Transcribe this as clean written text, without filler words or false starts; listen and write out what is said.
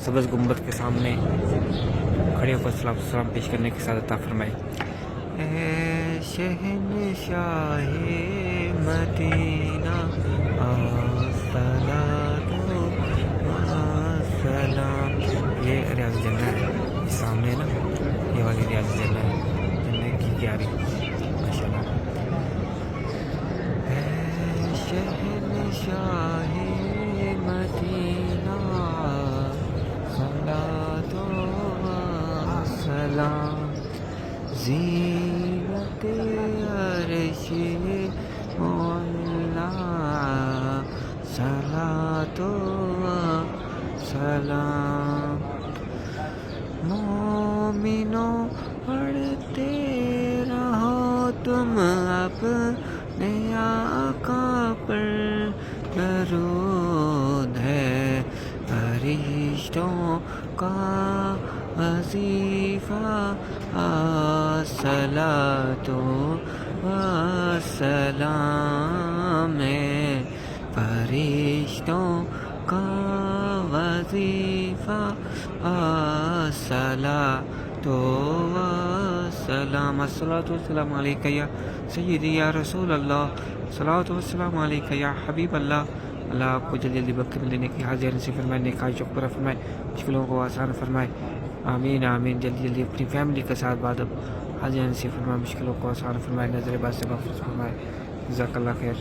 سبز گنبد کے سامنے کھڑے ہو کر سلام پیش کرنے کی سعادت عطا فرمائے۔ اے شہنشاہ مدینہ الصلاۃ والسلام۔ یہ ریاض جنہ ہے سامنے نا، یہ والی ریاض جنہ ہے، جنہ کی کیاری ماشاء اللہ۔ اے شہنشاہ مدینہ صلاۃ والسلام، زینت عرش مولا صلاۃ والسلام۔ مومنوں پڑھتے رہو تم اپنے آقا پر درود ہے فرشتوں کا وظیفہ الصلاۃ والسلام ہے، فرشتوں کا وظیفہ الصلاۃ والسلام۔ الصلاۃ والسلام علیک یا سیدی یا رسول اللہ، الصلاۃ والسلام علیک یا حبیب اللہ۔ اللہ آپ کو جلدی جلدی وقت میں لینے کی حاضر نصیب فرمائے، نیک خواہشوں کو پورا فرمائے، مشکلوں کو آسان فرمائے، آمین آمین۔ جلدی جلدی اپنی فیملی کے ساتھ بعد اب حاضر نصیب فرمائے، مشکلوں کو آسان فرمائے، نظر باد سے محفوظ فرمائے۔ جزاک اللہ خیر۔